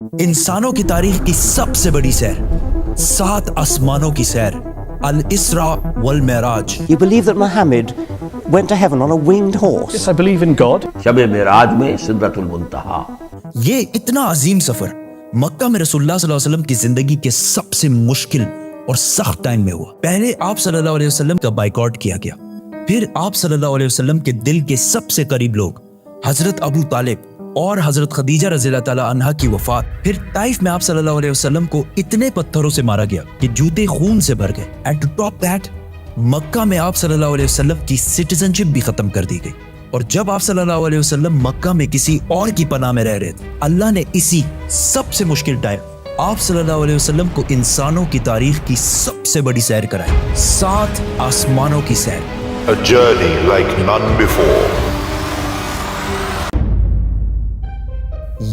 इंसानों की तारीख की सबसे बड़ी सैर, 7 आसमानों की सैर, अल इसरा वल Meraj. You believe that Muhammad went to heaven on a winged horse? Yes, I believe in God. शब मेराज में सिदरतुल मुंतहा। ये इतना अजीम सफर मक्का में रसूलुल्लाह सल्लल्लाहु अलैहि वसल्लम की जिंदगी के सबसे मुश्किल और सख्त टाइम में हुआ। पहले आप सल्लल्लाहु अलैहि वसल्लम का बाइकआउट किया गया, फिर आप सल्लल्लाहु अलैहि वसल्लम के दिल के सबसे करीब लोग हजरत अबू तालिब और हजरत खदीजा रज़ियल्लाहु ताला अन्हा की वफात, फिर ताइफ में आप सल्लल्लाहु अलैहि वसल्लम को इतने पत्थरों से मारा गया कि जूते खून से भर गए। एंड टू टॉप दैट, मक्का में आप सल्लल्लाहु अलैहि वसल्लम की सिटीजनशिप भी खत्म कर दी गई। और जब आप सल्लल्लाहु अलैहि वसल्लम मक्का में किसी और की पनाह में रह रहे थे, अल्लाह ने इसी सबसे मुश्किल टाइम आप सल्लल्लाहु अलैहि वसल्लम को इंसानों की तारीख की सबसे बड़ी सैर कराई, 7 आसमानों की सैर। A journey like none before.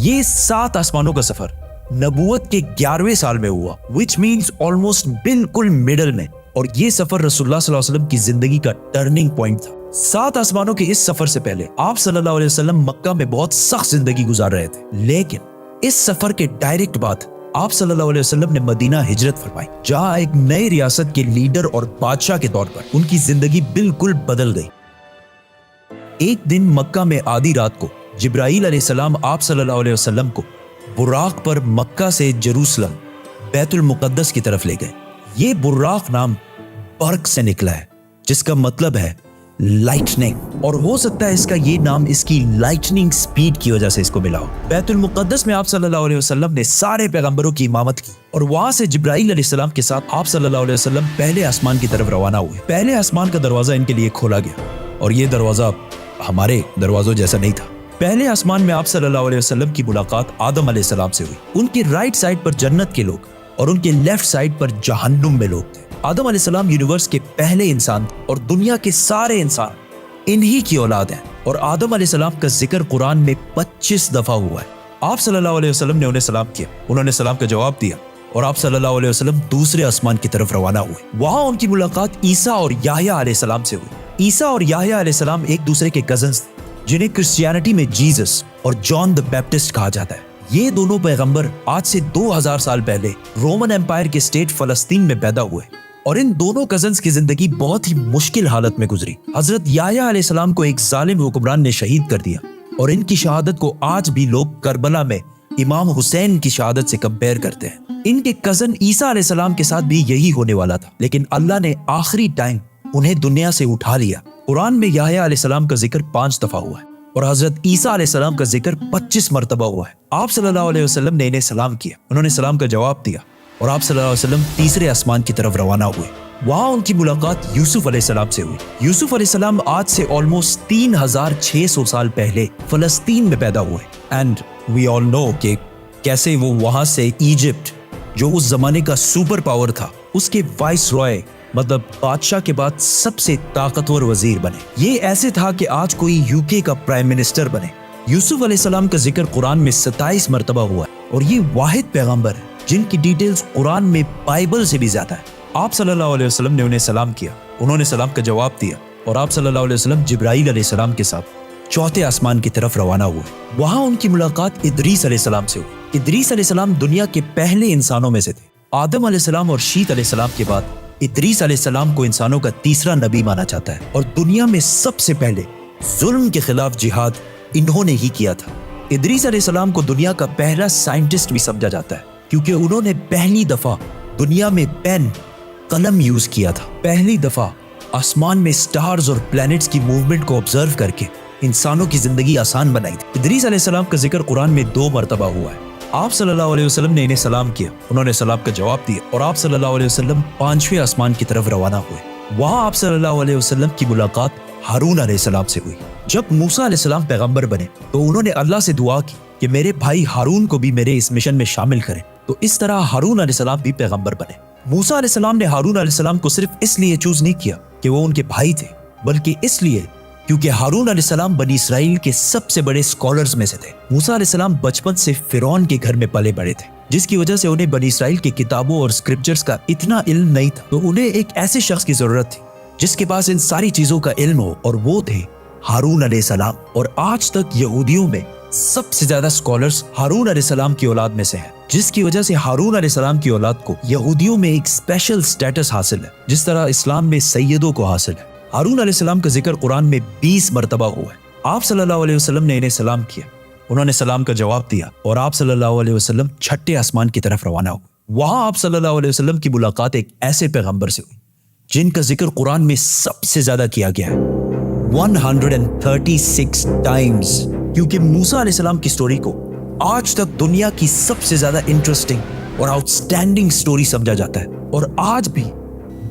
ये 7 आसमानों का सफर नबूवत के 11वें साल में हुआ, विच मीन्स ऑलमोस्ट बिल्कुल मिडल में। और ये सफर रसूलुल्लाह सल्लल्लाहु अलैहि वसल्लम की जिंदगी का टर्निंग पॉइंट था। 7 आसमानों के इस सफर से पहले आप सल्लल्लाहु अलैहि वसल्लम मक्का में बहुत सख्त जिंदगी गुजार रहे थे, लेकिन इस सफर के डायरेक्ट बाद आप सल्लल्लाहु अलैहि वसल्लम ने मदीना हिजरत फरमाई, जहां एक नई रियासत के लीडर और बादशाह के तौर पर उनकी जिंदगी बिल्कुल बदल गई। एक दिन मक्का में आधी रात को जिब्राईल अलैहिस्सलाम आप सल्लल्लाहु अलैहि वसल्लम को बुराक पर मक्का से जेरूसलम बैतुल मुक़द्दस की तरफ ले गए। ये बुराक नाम बर्क से निकला है, जिसका मतलब है लाइटनिंग, और हो सकता है इसका ये नाम इसकी लाइटनिंग स्पीड की वजह से इसको मिला हो। बैतुल मुक़द्दस में आप सल्लल्लाहु अलैहि वसल्लम ने सारे पैगंबरों की इमामत की, और वहां से जिब्राईल अलैहिस्सलाम के साथ आप सल्लल्लाहु अलैहि वसल्लम पहले आसमान की तरफ रवाना हुए। पहले आसमान का दरवाजा इनके लिए खोला गया, और ये दरवाजा हमारे दरवाजों जैसा नहीं था। पहले आसमान में आप सल्लल्लाहु अलैहि वसल्लम की मुलाकात आदम अलैहिस्सलाम से हुई। उनके राइट साइड पर जन्नत के लोग और उनके लेफ्ट साइड पर जहन्नुम में लोग थे। आदम अलैहिस्सलाम यूनिवर्स के पहले इंसान और दुनिया के सारे इंसान इन्हीं की औलाद हैं, और आदम अलैहिस्सलाम का जिक्र कुरान में 25 दफा हुआ है। आप सल्लल्लाहु अलैहि वसल्लम ने उन्हें सलाम किया, उन्होंने सलाम का जवाब दिया, और आप सल्लल्लाहु अलैहि वसल्लम दूसरे आसमान की तरफ रवाना हुए। वहां उनकी मुलाकात ईसा और याह्या अलैहिस्सलाम से हुई। ईसा और याह्या अलैहिस्सलाम एक दूसरे के कजन्स थे, जिन्हें क्रिश्चियनिटी में जीसस और जॉन द बैप्टिस्ट कहा जाता है। ये दोनों पैगंबर आज से 2000 साल पहले रोमन एम्पायर के स्टेट फलस्तीन में पैदा हुए, और इन दोनों कजन्स की जिंदगी बहुत ही मुश्किल हालत में गुजरी। हजरत याह्या अलैहिस्सलाम को एक जालिम हुक्मरान ने शहीद कर दिया, और इनकी शहादत को आज भी लोग करबला में इमाम हुसैन की शहादत से कंपेयर करते हैं। इनके कजन ईसा अलैहिस्सलाम के साथ भी यही होने वाला था, लेकिन अल्लाह ने आखिरी टाइम उन्हें दुनिया से उठा लिया। कुरान में याह्या अलैहिस्सलाम का जिक्र 5 दफा हुआ है, और हजरत ईसा अलैहिस्सलाम का जिक्र 25 मरतबा हुआ है। आप सल्लल्लाहु अलैहि वसल्लम ने इन्हें सलाम किया, उन्होंने सलाम का जवाब दिया, और आप सल्लल्लाहु अलैहि वसल्लम तीसरे आसमान की तरफ रवाना हुए। वहां उनकी मुलाकात यूसुफ अलैहिस्सलाम से हुई। यूसुफ अलैहिस्सलाम आज से ऑलमोस्ट 3600 साल पहले फलस्तीन में पैदा हुए, एंड वी ऑल नो कि कैसे वो वहां से इजिप्ट, जो उस जमाने का सुपर पावर था, उसके वाइस रॉय मतलब बादशाह के बाद सबसे ताकतवर वजीर बने। ये ऐसे था कि आज कोई यूके का प्राइम मिनिस्टर बने। यूसुफ अलैहिस्सलाम का जिक्र कुरान में 27 मरतबा हुआ है, और ये वाहिद पैगंबर है जिनकी डिटेल्स कुरान में बाइबल से भी ज्यादा है। आप सल्लल्लाहु अलैहि वसल्लम ने उन्हें सलाम किया, उन्होंने सलाम का जवाब दिया, और आप सल्लल्लाहु अलैहि वसल्लम जिब्राईल अलैहिस्सलाम के साथ चौथे आसमान की तरफ रवाना हुए। वहां उनकी मुलाकात इदरीस अलैहिस्सलाम से हुई। इदरीस अलैहिस्सलाम दुनिया के पहले इंसानों में से थे। आदम अलैहिस्सलाम और शीत अलैहिस्सलाम के बाद इदरीस अलैहिस्सलाम को इंसानों का तीसरा नबी माना जाता है, और दुनिया में सबसे पहले जुल्म के खिलाफ जिहाद इन्होंने ही किया था। इदरीस अलैहिस्सलाम को दुनिया का पहला साइंटिस्ट भी समझा जाता है, क्योंकि उन्होंने पहली दफा दुनिया में पेन कलम यूज किया था। पहली दफा आसमान में स्टार्स और प्लैनेट्स की मूवमेंट को ऑब्जर्व करके इंसानों की जिंदगी आसान बनाई थी। इदरीस अलैहिस्सलाम का जिक्र कुरान में 2 मरतबा हुआ है। आप सल्लल्लाहु अलैहि वसल्लम ने इन्हें सलाम किया, उन्होंने सलाम का जवाब दिया, और आप सल्लल्लाहु अलैहि वसल्लम 5वें आसमान की तरफ रवाना हुए। वहां आप सल्लल्लाहु अलैहि वसल्लम की मुलाकात हारून अलैहिस्सलाम से हुई। जब मूसा अलैहिस्सलाम पैगंबर बने, तो उन्होंने अल्लाह से दुआ की कि मेरे भाई हारून को भी मेरे इस मिशन में शामिल करें। तो इस तरह हारून अलैहिस्सलाम भी पैगंबर बने। मूसा अलैहिस्सलाम ने हारून अलैहिस्सलाम को सिर्फ इसलिए चूज नहीं किया कि वो उनके भाई थे, बल्कि इसलिए क्योंकि हारून अलैहिस्सलाम बनी इसराइल के सबसे बड़े स्कॉलर्स में से थे। मूसा अलैहिस्सलाम बचपन से फिरौन के घर में पले बड़े थे, जिसकी वजह से उन्हें बनी इसराइल की किताबों और स्क्रिप्चर्स का इतना इल्म नहीं था। तो उन्हें एक ऐसे शख्स की जरूरत थी जिसके पास इन सारी चीजों का इल्म हो, और वो थे हारून अलैहिस्सलाम। और आज तक यहूदियों में سب سے زیادہ اسکالرز ہارون علیہ السلام کی اولاد میں سے ہیں، جس کی وجہ سے ہارون علیہ السلام کی اولاد کو یہودیوں میں ایک اسپیشل سٹیٹس حاصل ہے، جس طرح اسلام میں سیدوں کو حاصل ہے۔ ہارون علیہ السلام کا ذکر قرآن میں 20 مرتبہ ہوا ہے۔ آپ صلی اللہ علیہ وسلم نے انہیں سلام کیا، انہوں نے سلام کا جواب دیا اور آپ صلی اللہ علیہ وسلم چھٹے آسمان کی طرف روانہ ہوئے۔ وہاں آپ صلی اللہ علیہ وسلم کی ملاقات ایک ایسے پیغمبر سے ہوئی جن کا ذکر قرآن میں سب سے زیادہ کیا گیا ہے، 136 ٹائمز، کیونکہ موسیٰ علیہ السلام کی سٹوری کو آج تک دنیا کی سب سے زیادہ انٹرسٹنگ اور آؤٹ اسٹینڈنگ سٹوری سمجھا جاتا ہے، اور آج بھی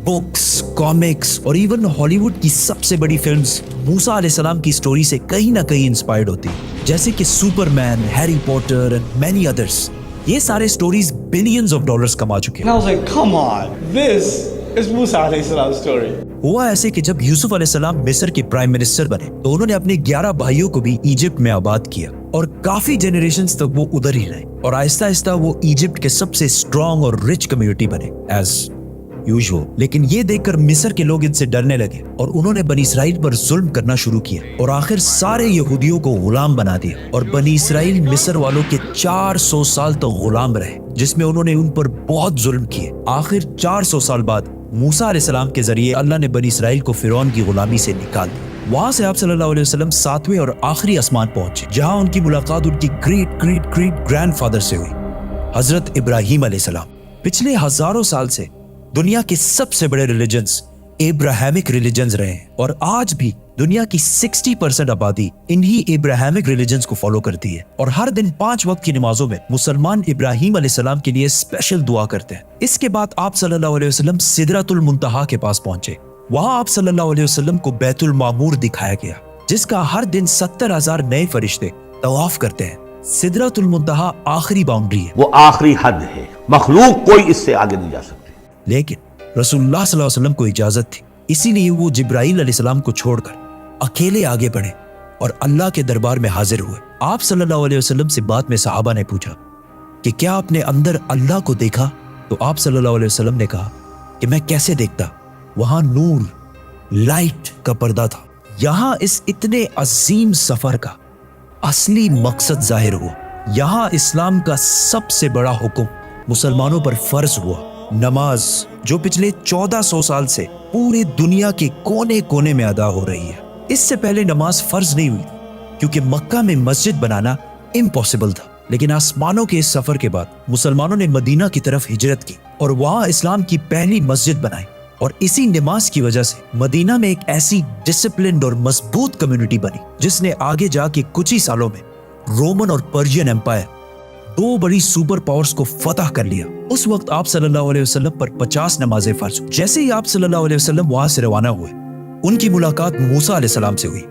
بکس، کامکس اور ایون ہالی ووڈ کی سب سے بڑی فلمز موسیٰ علیہ السلام کی سٹوری سے کہیں نہ کہیں انسپائرڈ ہوتی ہیں، جیسے کہ Superman, Harry Potter and many others. یہ سارے سٹوریز بلینز آف ڈالرز کما چکے ہیں۔ And I was like, come on, this is Musa alayhi salam's story. ہوا ایسے کہ جب یوسف علیہ السلام مصر کے پرائم منسٹر بنے تو انہوں نے اپنے 11 بھائیوں کو بھی ایجپٹ میں آباد کیا، اور کافی جنریشنز تک وہ ادھر ہی رہے، اور آہستہ آہستہ وہ ایجپٹ کے سب سے اسٹرانگ اور رچ کمیونٹی بنے ایز یوزول۔ لیکن یہ دیکھ کر مصر کے لوگ ان سے ڈرنے لگے اور انہوں نے بنی اسرائیل پر ظلم کرنا شروع کیا، اور آخر سارے یہودیوں کو غلام بنا دیا، اور بنی اسرائیل مصر والوں کے 400 سال تک غلام رہے، جس میں انہوں نے ان پر بہت ظلم کیے۔ آخر 400 سال بعد موسیٰ علیہ السلام کے ذریعے اللہ نے بنی اسرائیل کو فرعون کی غلامی سے نکال دیا۔ وہاں سے آپ صلی اللہ علیہ وسلم 7ویں اور آخری آسمان پہنچے، جہاں ان کی ملاقات ان کی great great great grand father سے ہوئی، حضرت ابراہیم علیہ السلام۔ پچھلے ہزاروں سال سے دنیا کے سب سے بڑے ریلیجنز ابراہیمک ریلیجنز رہے ہیں، اور آج بھی دنیا کی 60% آبادی انہی ابراہیمک ریلیجنز کو فالو کرتی ہے، اور ہر دن 5 وقت کی نمازوں میں مسلمان ابراہیم علیہ السلام کے لیے اسپیشل دعا کرتے ہیں۔ اس کے بعد آپ صلی اللہ علیہ وسلم سدرۃ المنتہا کے پاس پہنچے۔ وہاں آپ صلی اللہ علیہ وسلم کو بیت المعمور دکھایا گیا، جس کا ہر دن 70,000 نئے فرشتے طواف کرتے ہیں۔ سدرۃ المنتہا آخری باؤنڈری ہے، وہ آخری حد ہے، مخلوق کوئی اس سے آگے نہیں جا سکتی۔ لیکن رسول اللہ صلی اللہ علیہ وسلم کو اجازت تھی، اسی لیے وہ جبرائیل علیہ السلام کو چھوڑ کر اکیلے آگے بڑھے اور اللہ کے دربار میں حاضر ہوئے۔ آپ صلی اللہ علیہ وسلم سے بعد میں صحابہ نے پوچھا کہ کیا آپ نے اندر اللہ کو دیکھا؟ تو آپ صلی اللہ علیہ وسلم نے کہا کہ میں کیسے دیکھتا، وہاں نور، لائٹ کا پردہ تھا۔ یہاں اس اتنے عظیم سفر کا اصلی مقصد ظاہر ہوا۔ یہاں اسلام کا سب سے بڑا حکم مسلمانوں پر فرض ہوا، نماز، جو پچھلے 1400 سال سے پورے دنیا کے کونے کونے میں ادا ہو رہی ہے۔ اس سے پہلے نماز فرض نہیں ہوئی کیونکہ مکہ میں مسجد بنانا امپاسبل تھا، لیکن آسمانوں کے اس سفر کے بعد مسلمانوں نے مدینہ کی طرف ہجرت کی اور وہاں اسلام کی پہلی مسجد بنائی، اور اسی نماز کی وجہ سے مدینہ میں ایک ایسی ڈسپلنڈ اور مضبوط کمیونٹی بنی جس نے آگے جا کے کچھ ہی سالوں میں رومن اور پرشین ایمپائر، 2 بڑی سپر پاورز کو فتح کر لیا۔ اس وقت آپ صلی اللہ علیہ وسلم پر 50 نمازیں فرض ہوئی۔ جیسے ہی آپ صلی اللہ علیہ وسلم وہاں سے روانہ ہوئے، ان کی ملاقات موسیٰ علیہ السلام سے ہوئی۔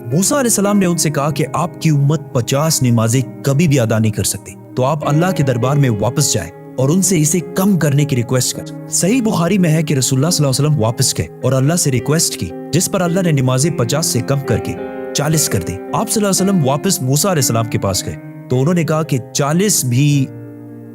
موسیٰ علیہ السلام نے ان سے کہا کہ آپ کی امت 50 نمازیں کبھی بھی ادا نہیں کر سکتی، تو آپ اللہ کے دربار میں واپس جائیں اور ان سے اسے کم کرنے کی ریکویسٹ کر۔ صحیح بخاری میں ہے کہ رسول اللہ صلی اللہ علیہ وسلم واپس گئے اور اللہ سے ریکویسٹ کی، جس پر اللہ نے نمازیں 50 سے کم کر کے 40 کر دی۔ آپ صلی اللہ علیہ وسلم واپس موسیٰ علیہ السلام کے پاس گئے تو انہوں نے کہا کہ 40 بھی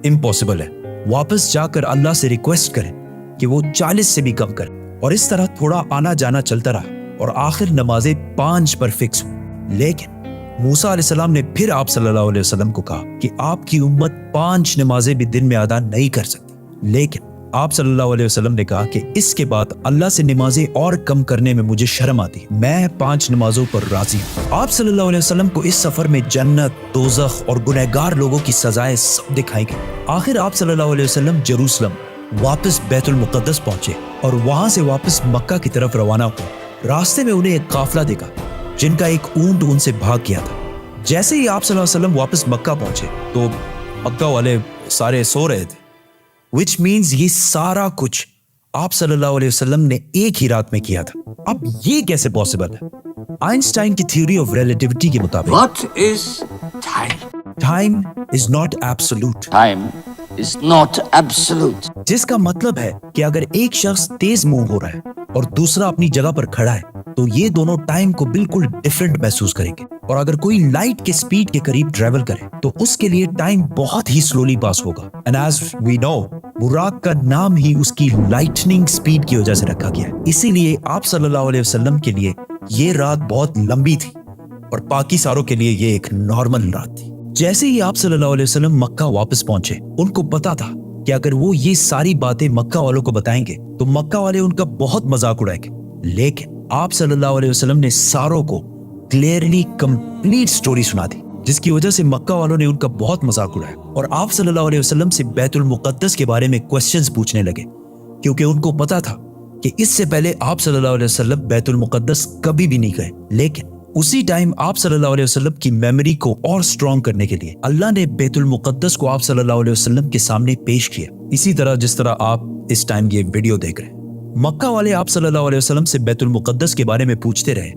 امپاسبل ہے، واپس جا کر اللہ سے ریکویسٹ کریں کہ وہ 40 سے بھی کم کریں، اور اس طرح تھوڑا آنا جانا چلتا رہا اور آخر نمازیں 5 پر فکس ہوئی۔ لیکن موسیٰ علیہ السلام نے پھر آپ صلی اللہ علیہ وسلم کو کہا کہ آپ کی امت 5 نمازیں بھی دن میں ادا نہیں کر سکتی، لیکن آپ صلی اللہ علیہ وسلم نے کہا کہ اس کے بعد اللہ سے نمازیں اور کم کرنے میں مجھے شرم آتی ہے، میں 5 نمازوں پر راضی ہوں۔ آپ صلی اللہ علیہ وسلم کو اس سفر میں جنت، دوزخ اور گنہگار لوگوں کی سزائیں سب دکھائی گئی۔ آخر آپ صلی اللہ علیہ وسلم جیروسلم واپس بیت المقدس پہنچے اور وہاں سے واپس مکہ کی طرف روانہ ہوئے۔ راستے میں انہیں ایک قافلہ دیکھا جن کا ایک اونٹ ان سے بھاگ گیا تھا۔ جیسے ہی آپ صلی اللہ علیہ وسلم واپس مکہ پہنچے تو مکہ والے سارے سو رہے تھے، which means یہ سارا کچھ آپ صلی اللہ علیہ وسلم نے ایک ہی رات میں کیا تھا۔ اب یہ کیسے پاسبل ہے؟ آئنسٹائن کی تھیوری آف ریلیٹیوٹی کے مطابق What is time? Time is not absolute, Time is not absolute. جس کا مطلب ہے کہ اگر ایک شخص تیز موو ہو رہا ہے اور دوسرا اپنی جگہ پر کھڑا ہے تو یہ دونوں ٹائم کو بالکل ڈیفرنٹ محسوس کریں گے، اور اگر کوئی لائٹ کے سپیڈ کے قریب ٹریول کرے تو اس کے لیے ٹائم بہت ہی سلولی پاس ہوگا۔ And as we know، Buraq کا نام ہی اس کی لائٹننگ سپیڈ کی وجہ سے رکھا گیا ہے، اسی لیے آپ صلی اللہ علیہ وسلم کے لیے یہ رات بہت لمبی تھی، और बाकी सारों के लिए ये एक नॉर्मल रात थी। जैसे ही आप सल्लल्लाहु अलैहि वसल्लम मक्का वापस पहुंचे, उनको पता था कि अगर वो ये सारी बातें मक्का वालों को बताएंगे तो मक्का वाले उनका बहुत मजाक उड़ाएंगे। लेकिन आप सल्लल्लाहु अलैहि वसल्लम ने सारों को क्लियरली कंप्लीट स्टोरी सुना दी, जिसकी वजह से मक्का वालों ने उनका बहुत मजाक उड़ाया और आप सल्लल्लाहु अलैहि वसल्लम से बैतुल मुक़द्दस के बारे में क्वेश्चंस पूछने लगे, क्योंकि उनको पता था कि इससे पहले आप सल्लल्लाहु अलैहि वसल्लम बैतुल मुक़द्दस कभी भी नहीं गए। लेकिन उसी टाइम आप सल्लल्लाहु अलैहि वसल्लम की मेमोरी को और स्ट्रॉन्ग करने के लिए अल्लाह ने बैतुल मुक़द्दस को आप सल्लल्लाहु अलैहि वसल्लम के सामने पेश किया, इसी तरह जिस तरह आप इस टाइम ये वीडियो देख रहे हैं। मक्का वाले आप सल्लल्लाहु अलैहि वसल्लम से बैतुल मुक़द्दस के बारे में पूछते रहे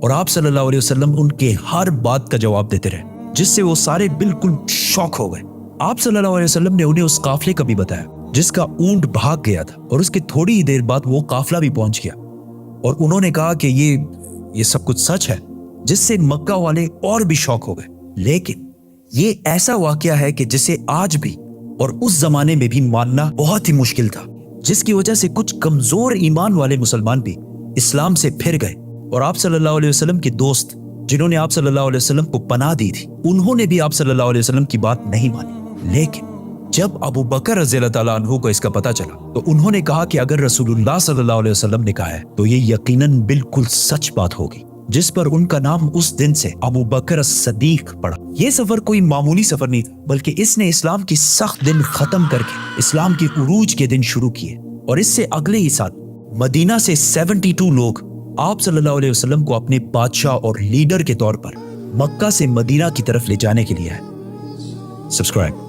और आप सल्लल्लाहु अलैहि वसल्लम उनके हर बात का जवाब देते रहे, जिससे वो सारे बिल्कुल शॉक हो गए। आप सल्लल्लाहु अलैहि वसल्लम ने उन्हें उस काफले का भी बताया जिसका ऊंट भाग गया था और उसके थोड़ी ही देर बाद वो काफला भी पहुंच गया, और उन्होंने कहा कि ये सब कुछ सच है, जिससे मक्का वाले और भी शॉक हो गए। लेकिन ये ऐसा वाकया है कि जिसे आज भी और उस जमाने में भी मानना बहुत ही मुश्किल था, जिसकी वजह से कुछ कमजोर ईमान वाले मुसलमान भी इस्लाम से फिर गए और आप सल्लल्लाहु अलैहि वसल्लम के दोस्त जिन्होंने आप सल्लल्लाहु अलैहि वसल्लम को पनाह दी थी, उन्होंने भी आप सल्लल्लाहु अलैहि वसल्लम की बात नहीं मानी। लेकिन जब अबू बकर रज़ियल्लाहु ताला अन्हु को इसका पता चला तो उन्होंने कहा कि अगर रसूलुल्लाह सल्लल्लाहु अलैहि वसल्लम ने कहा है तो ये यकीनन बिल्कुल सच बात होगी, जिस पर उनका नाम उस दिन से अबू बकर सदीक पड़ा। ये सफर कोई मामूली सफर नहीं था, बल्कि इसने इस्लाम की सख्त दिन खत्म करके इस्लाम के उरूज के दिन शुरू किए, और इससे अगले ही साल मदीना से 72 लोग आप सल्लल्लाहु अलैहि वसल्लम को अपने बादशाह और लीडर के तौर पर मक्का से मदीना की तरफ ले जाने के लिए आए। सब्सक्राइब।